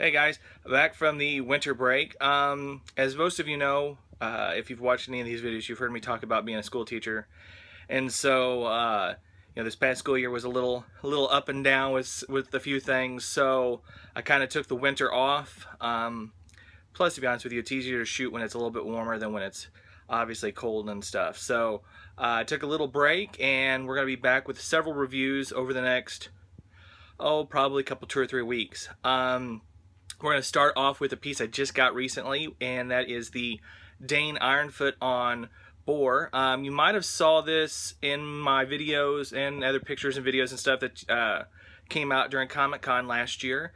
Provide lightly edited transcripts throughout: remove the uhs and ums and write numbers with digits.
Hey guys, back from the winter break. As most of you know, if you've watched any of these videos, you've heard me talk about being a school teacher. And so, this past school year was a little up and down with a few things. So I kind of took the winter off. Plus, to be honest with you, it's easier to shoot when it's a little bit warmer than when it's obviously cold and stuff. So I took a little break, and we're gonna be back with several reviews over the next, probably a couple, 2 or 3 weeks. We're going to start off with a piece I just got recently, and that is the Dain IronFoot on Boar. You might have saw this in my videos and other pictures and videos and stuff that came out during Comic-Con last year.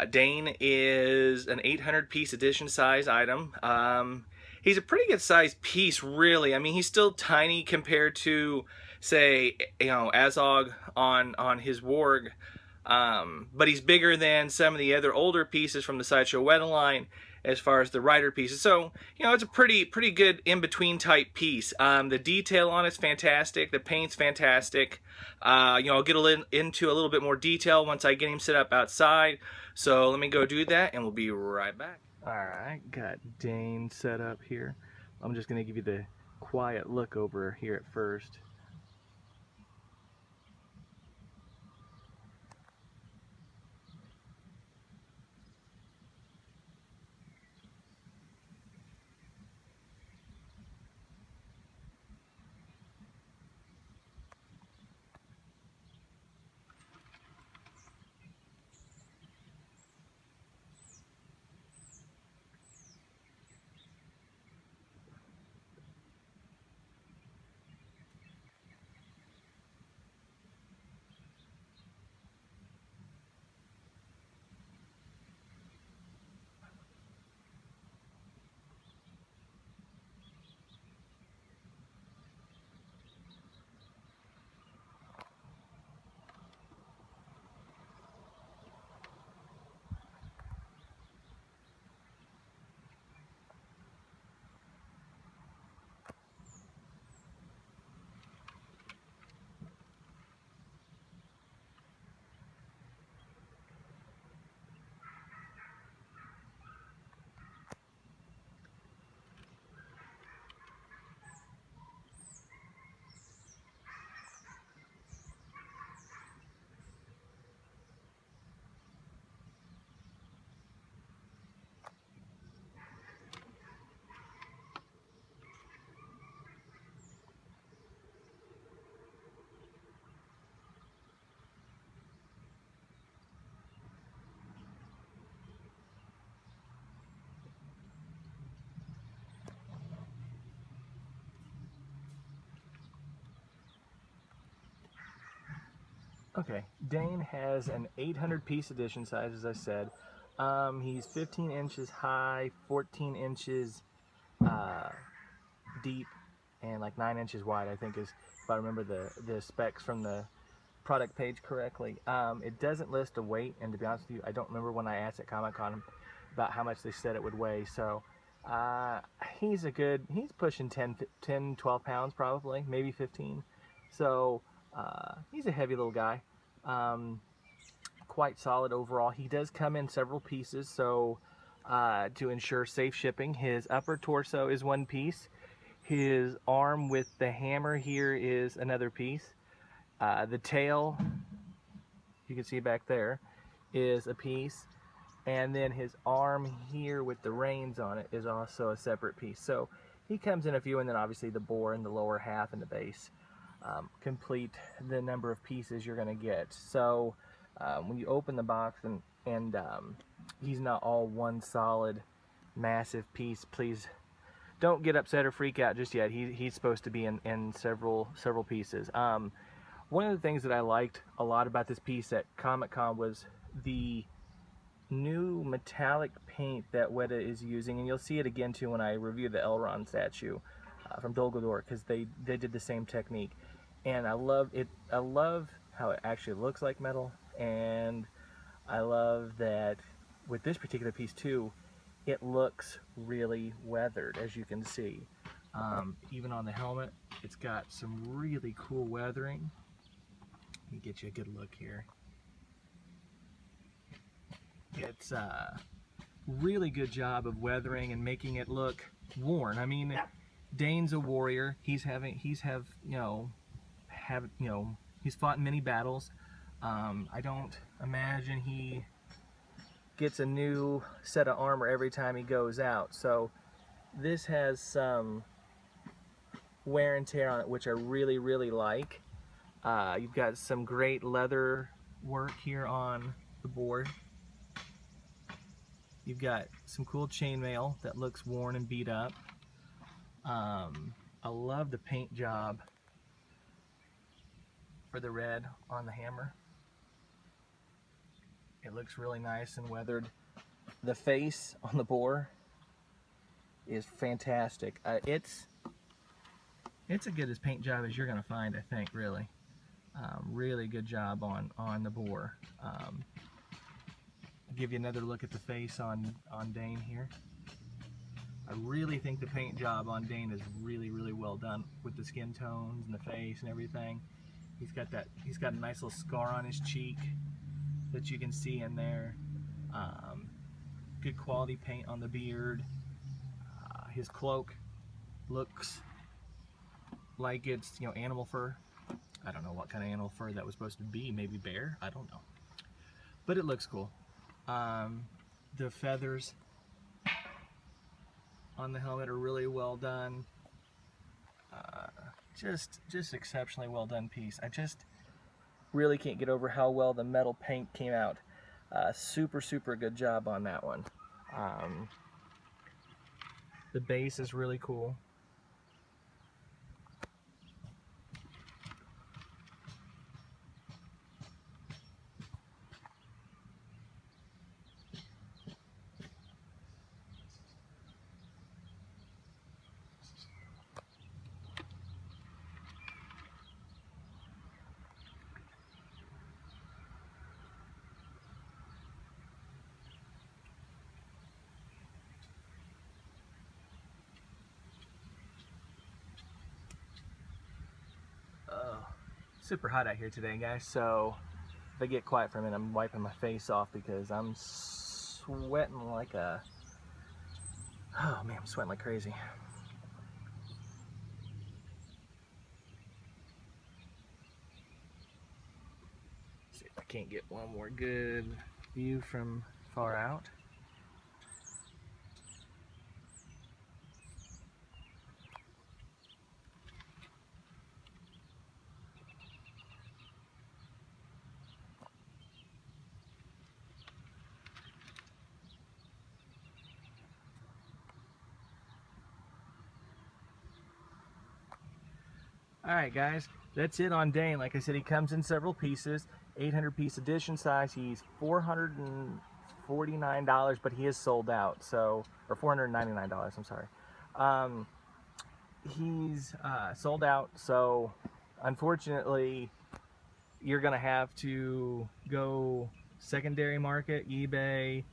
Dain is an 800 piece edition size item. He's a pretty good sized piece, really. I mean, he's still tiny compared to, say, Azog on his warg. But he's bigger than some of the other older pieces from the Sideshow Weta line as far as the rider pieces. So, it's a pretty good in-between type piece. The detail on it's fantastic. The paint's fantastic. I'll get into a little bit more detail once I get him set up outside. So let me go do that, and we'll be right back. Alright, got Dain set up here. I'm just going to give you the quiet look over here at first. Okay, Dain has an 800 piece edition size, as I said. He's 15 inches high, 14 inches deep, and like 9 inches wide, I think, is, if I remember the specs from the product page correctly. It doesn't list a weight, and to be honest with you, I don't remember when I asked at Comic-Con about how much they said it would weigh. So he's pushing 10, 12 pounds probably, maybe 15. So he's a heavy little guy. Quite solid overall. He does come in several pieces, so to ensure safe shipping, his upper torso is one piece. His arm with the hammer here is another piece. The tail, you can see back there, is a piece. And then his arm here with the reins on it is also a separate piece. So he comes in a few, and then obviously the boar in the lower half and the base complete the number of pieces you're going to get. So when you open the box and he's not all one solid massive piece, please don't get upset or freak out just yet. He's supposed to be in several pieces. One of the things that I liked a lot about this piece at Comic-Con was the new metallic paint that Weta is using, and you'll see it again too when I review the Elrond statue from Dol Guldur, because they did the same technique, and I love it. I love how it actually looks like metal, and I love that with this particular piece too, it looks really weathered, as you can see. Even on the helmet, it's got some really cool weathering. Let me get you a good look here. It's really good job of weathering and making it look worn. I mean, Dain's a warrior. He's fought in many battles. I don't imagine he gets a new set of armor every time he goes out. So this has some wear and tear on it, which I really, really like. You've got some great leather work here on the board. You've got some cool chainmail that looks worn and beat up. I love the paint job for the red on the hammer. It looks really nice and weathered. The face on the boar is fantastic. It's a good as paint job as you're going to find, I think, really. Really good job on the boar. I'll give you another look at the face on Dain here. I really think the paint job on Dain is really, really well done with the skin tones and the face and everything. He's got a nice little scar on his cheek that you can see in there. Good quality paint on the beard. His cloak looks like it's, animal fur. I don't know what kind of animal fur that was supposed to be. Maybe bear? I don't know. But it looks cool. The feathers on the helmet are really well done. Just exceptionally well done piece. I just really can't get over how well the metal paint came out. Super, super good job on that one. The base is really cool. Super hot out here today, guys, so if I get quiet for a minute, I'm wiping my face off because I'm sweating like a... Oh man, I'm sweating like crazy. See if I can't get one more good view from far out. Alright guys, that's it on Dain. Like I said, he comes in several pieces, 800 piece edition size. He's $449, but he is sold out, so, or $499, I'm sorry. He's sold out, so unfortunately you're gonna have to go secondary market, eBay,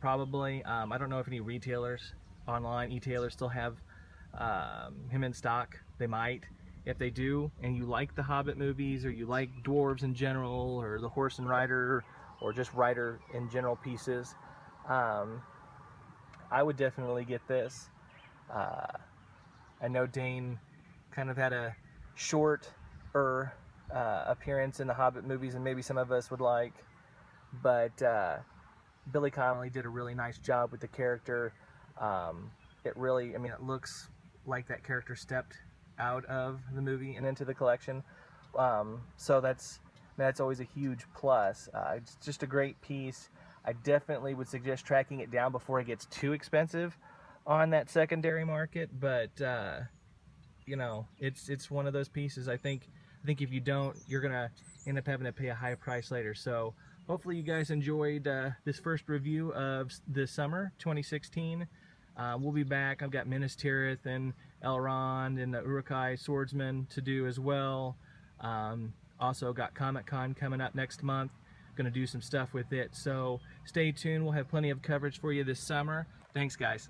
probably. I don't know if any retailers online, e-tailers still have him in stock. They might. If they do, and you like the Hobbit movies, or you like dwarves in general, or the horse and rider, or just rider in general pieces, I would definitely get this. I know Dain kind of had a shorter appearance in the Hobbit movies than maybe some of us would like, but Billy Connolly did a really nice job with the character. It really, I mean, it looks like that character stepped out of the movie and into the collection, so that's always a huge plus. It's just a great piece. I definitely would suggest tracking it down before it gets too expensive on that secondary market, but it's one of those pieces. I think if you don't, you're gonna end up having to pay a high price later. So hopefully you guys enjoyed this first review of the summer 2016. We'll be back. I've got Minas Tirith and Elrond and the Uruk-hai swordsman to do as well. Also got Comic-Con coming up next month. Going to do some stuff with it. So stay tuned. We'll have plenty of coverage for you this summer. Thanks, guys.